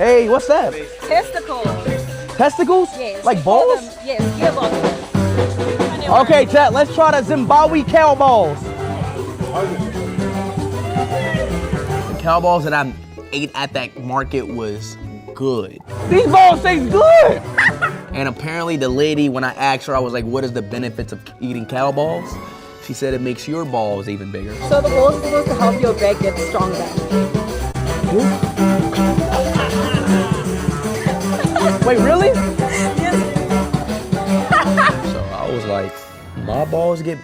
Hey, what's that? Testicles. Testicles? Yes. Like we call balls? them- Yes, gearboxes. Okay, chat, let's try the Zimbabwe cow balls. The cow balls that I ate at that market was good. These balls taste good! And apparently the lady, when I asked her, I was like, what is the benefits of eating cow balls? She said it makes your balls even bigger. So the balls are supposed to help your back get stronger. Wait, really? Yes. So I was like, my balls get